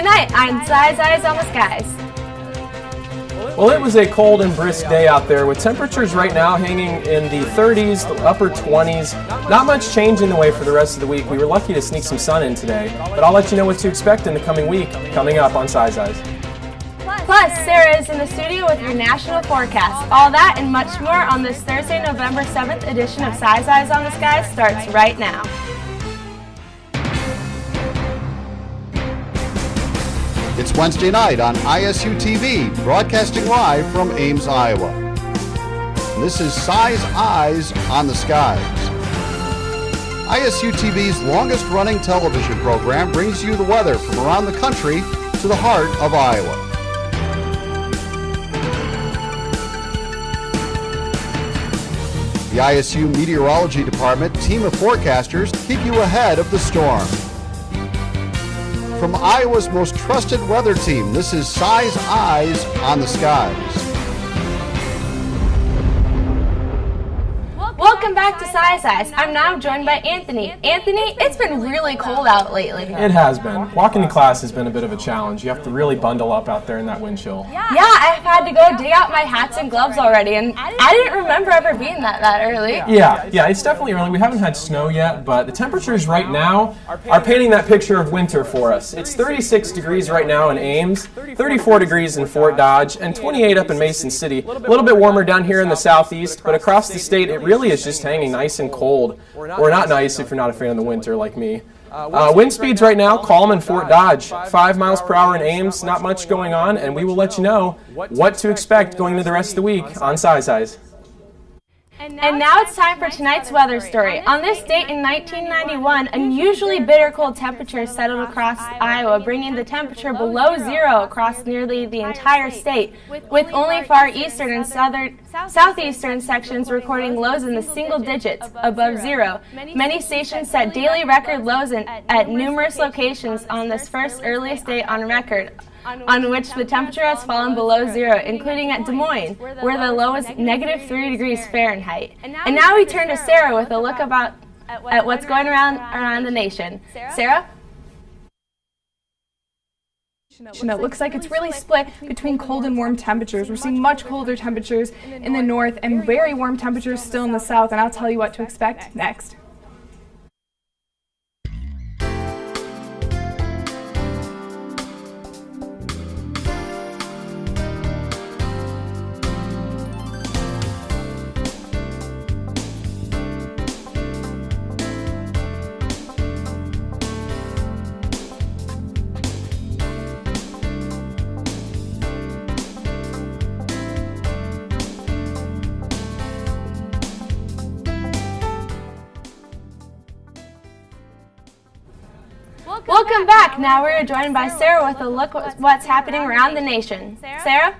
Tonight on Eyes on the Skies. Well, it was a cold and brisk day out there with temperatures right now hanging in the 30s, the upper 20s. Not much change in the way for the rest of the week. We were lucky to sneak some sun in today, but I'll let you know what to expect in the coming week coming up on Eyes. Plus, Sara is in the studio with your national forecast. All that and much more on this Thursday, November 7th edition of Eyes on the Skies starts right now. It's Wednesday night on ISU TV, broadcasting live from Ames, Iowa. This is Sai's Eyes on the Skies. ISU TV's longest-running television program brings you the weather from around the country to the heart of Iowa. The ISU Meteorology Department team of forecasters keep you ahead of the storm. From Iowa's most trusted weather team, this is Sai's Eyes on the Skies. Welcome back to Sai's Eyes. I'm now joined by Anthony. Anthony, it's been really cold out lately. It has been. Walking to class has been a bit of a challenge. You have to really bundle up out there in that wind chill. Yeah, I've had to go dig out my hats and gloves already, and I didn't remember ever being that early. Yeah, it's definitely early. We haven't had snow yet, but the temperatures right now are painting that picture of winter for us. It's 36 degrees right now in Ames, 34 degrees in Fort Dodge, and 28 up in Mason City. A little bit warmer down here in the southeast, but across the state it really is just hanging nice and cold, or not nice if you're not a fan of the winter like me. Wind speeds right now, calm in Fort Dodge, 5 miles per hour in Ames, not much going on, and we will let you know what to expect going into the rest of the week on Eyes. And now it's time for tonight's weather story. On this date in 1991, unusually bitter cold temperatures settled across Iowa, bringing the temperature below zero across nearly the entire state, with only far eastern and southeastern sections recording lows in the single digits above zero. Many stations set daily record lows at numerous locations on this first earliest day on record, on which the temperature has fallen below zero, including at Des Moines, where the low was negative 3 degrees Fahrenheit. And now we turn to Sara with a look at what's going around the nation. Sara? It looks like it's really split between cold and warm temperatures. We're seeing much colder temperatures in the north and very warm temperatures still in the south, and I'll tell you what to expect next. Welcome back. Now we're joined by Sara with a look at what's happening around the nation. Sara?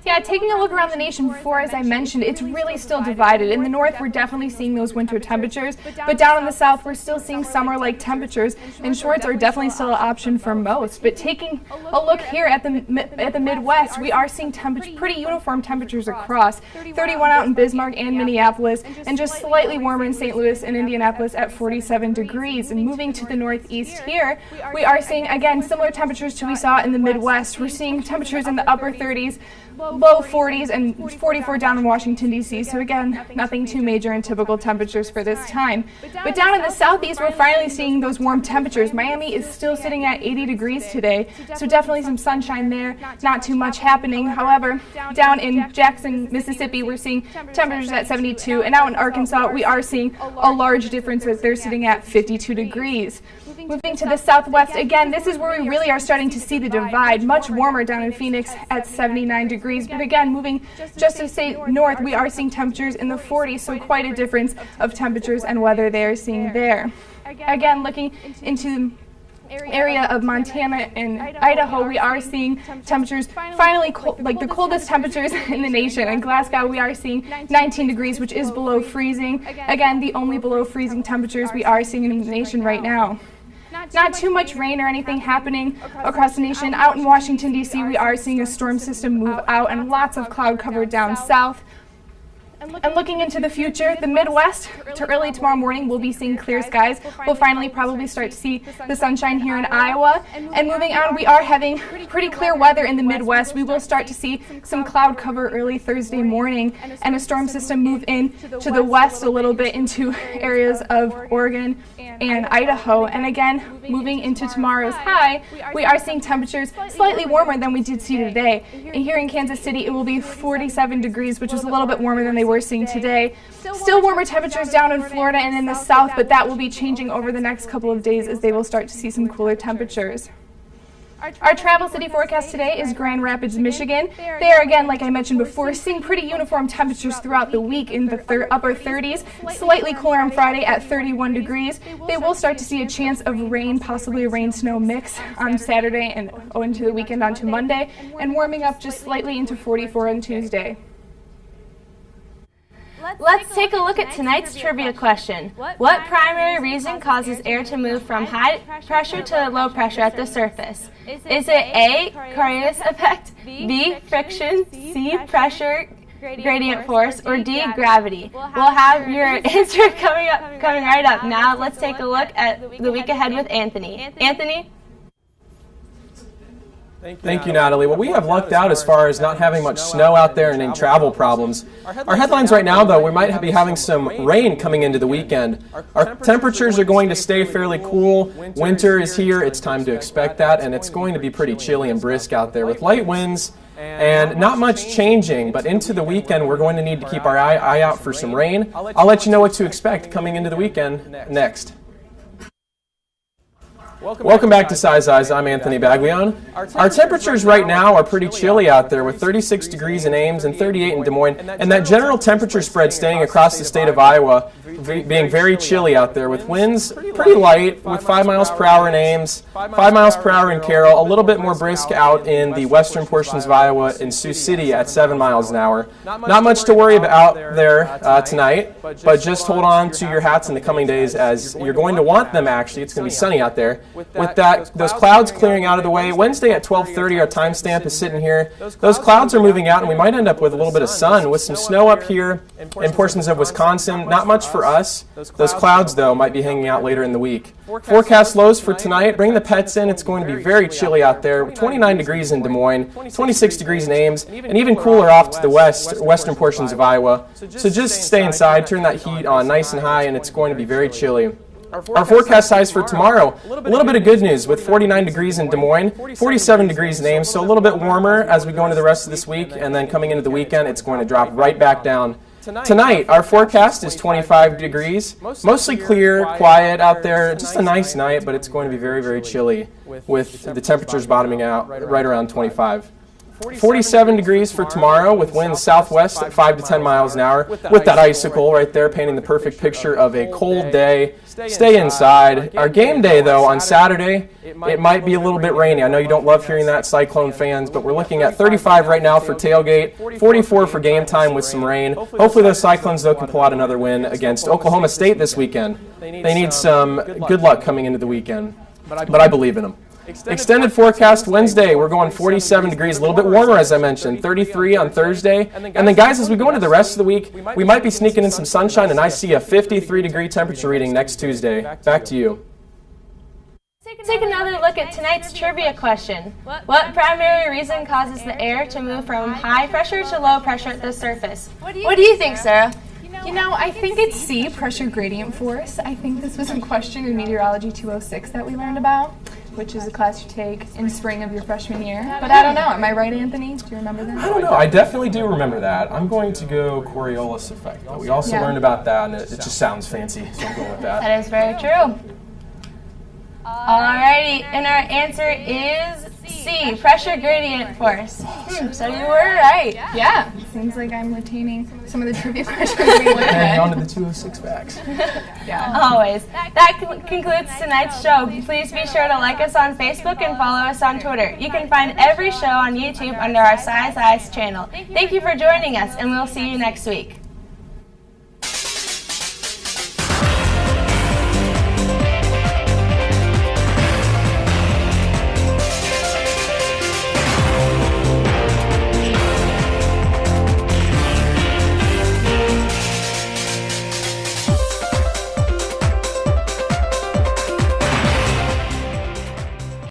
Yeah, taking a look around the nation before, as I mentioned, it's really still divided. In the north, we're definitely seeing those winter temperatures, but down in the south, we're still seeing summer-like temperatures, and shorts are definitely still an option for most. But taking a look here at the Midwest, we are seeing pretty uniform temperatures across. 31 out in Bismarck and Minneapolis, and just slightly warmer in St. Louis and Indianapolis at 47 degrees. And moving to the northeast here, we are seeing, again, similar temperatures to we saw in the Midwest. We're seeing temperatures in the upper 30s, low 40s, and 44 down in Washington, D.C. So again, nothing too major in typical temperatures for this time. But down in the southeast, we're finally seeing those warm temperatures. Miami is still sitting at 80 degrees today, so definitely some sunshine there, not too much happening. However, down in Jackson, Mississippi, we're seeing temperatures at 72, and out in Arkansas, we are seeing a large difference as they're sitting at 52 degrees. Moving to the southwest, again, this is where we really are starting to see the divide. Much warmer down in Phoenix at 79 degrees, but again, moving just to say north, we are seeing temperatures in the 40s, so quite a difference of temperatures and weather they are seeing there. Again, looking into area of Montana and Idaho, we are seeing temperatures finally like the coldest temperatures in the nation. In Glasgow, we are seeing 19 degrees, which is below freezing. Again, the only below freezing temperatures we are seeing in the nation right now. Not too much rain or anything happening across the nation. Out in Washington, D.C., we are seeing a storm system move out and lots of cloud cover down south. And looking into the future, the Midwest, to early tomorrow morning, we'll be seeing clear skies. We'll finally probably start to see the sunshine here in Iowa. And moving on, we are having pretty clear weather in the Midwest. We will start to see some cloud cover early Thursday morning and a storm system move in to the west a little bit into areas of Oregon and Idaho. And again, moving into tomorrow's high, we are seeing temperatures slightly warmer than we did see today. And here in Kansas City, it will be 47 degrees, which is a little bit warmer than they were seeing today. Still warmer temperatures down in Florida and in the south, but that will be changing over the next couple of days as they will start to see some cooler temperatures. Our travel city forecast today is Grand Rapids, Michigan. There again, like I mentioned before, seeing pretty uniform temperatures throughout the week in the upper 30s, slightly cooler on Friday at 31 degrees. They will start to see a chance of rain, possibly a rain-snow mix on Saturday and into the weekend onto Monday, and warming up just slightly into 44 on Tuesday. Let's take a look at tonight's trivia question. What primary reason causes air to move from high pressure to low pressure at the surface? Is it A, Coriolis effect, B, friction, C, pressure gradient force, or D, gravity? We'll have your answer coming right up. Now let's take a look at the week ahead with Anthony. Anthony? Thank you, Natalie. Well, we have lucked out as far as not having much snow out there and any travel problems. Our headlines right now, though, we might be having some rain coming into the weekend. Our temperatures are going to stay fairly cool. Winter is here. It's time to expect that, and it's going to be pretty chilly and brisk out there with light winds and not much changing. But into the weekend, we're going to need to keep our eye out for some rain. I'll let you know what to expect coming into the weekend next. Welcome back to Size Eyes. I'm Anthony Baglione. Our temperatures right now are pretty chilly out there with 36 degrees in Ames and 38 in Des Moines, and that general temperature spread staying across the state of Iowa being very chilly out there with winds pretty light with 5 miles per hour in Ames, 5 miles per hour in Carroll, a little bit more brisk out in the western portions of Iowa in Sioux City at 7 miles an hour. Not much to worry about there tonight, but just hold on to your hats in the coming days as you're going to want them actually. It's going to be sunny out there. With those clouds clearing out of the way, Wednesday at 12:30, our timestamp is sitting here. Those clouds are moving out, and we might end up with a little bit of sun with some snow up here in portions of Wisconsin. Not much for us. Those clouds, though, might be hanging out later in the week. Forecast lows for tonight. Bring the pets in. It's going to be very chilly out there. 29 degrees in Des Moines, 26 degrees in Ames, and even cooler off to the western portions of Iowa. So just stay inside, turn that heat on nice and high, and it's going to be very chilly. Our forecast size for tomorrow, a little bit of good news with 49 degrees in Des Moines, 47 degrees in Ames, so a little bit warmer as we go into the rest of this week, and then coming into the weekend, it's going to drop right back down. Tonight, our forecast is 25 degrees, mostly clear, quiet out there, just a nice night, but it's going to be very, very chilly with the temperatures bottoming out right around 25. 47 degrees for tomorrow with winds southwest at 5 to 10 miles an hour with that icicle right there painting the perfect picture of a cold day. Stay inside. Our game day, though, on Saturday, it might be a little bit rainy. I know you don't love hearing that, Cyclone fans, but we're looking at 35 right now for tailgate, 44 for game time with some rain. Hopefully those Cyclones, though, can pull out another win against Oklahoma State this weekend. They need some good luck coming into the weekend, but I believe in them. Extended forecast Wednesday, we're going 47 degrees, a little bit warmer as I mentioned, 33 on Thursday. And then guys, as we go into the rest of the week, we might be sneaking in some sunshine, and I see a 53-degree temperature reading next Tuesday. Back to you. Take another look at tonight's trivia question. What primary reason causes the air to move from high pressure to low pressure at the surface? What do you think, Sara? You know, I think it's C, pressure gradient force. I think this was a question in Meteorology 206 that we learned about, which is a class you take in spring of your freshman year. But I don't know. Am I right, Anthony? Do you remember that? I don't know. I definitely do remember that. I'm going to go Coriolis effect. But we also learned about that, and it just sounds fancy, so I'm going with that. That is very true. Alrighty, and our answer is C, pressure gradient force. So you were right. Yeah. Seems like I'm retaining some of the trivia questions we learned. And on to the 206 facts. Yeah. Always. That concludes tonight's show. Please be sure to like us on Facebook and follow us on Twitter. You can find every show on YouTube under our Size Eyes channel. Thank you for joining us, and we'll see you next week.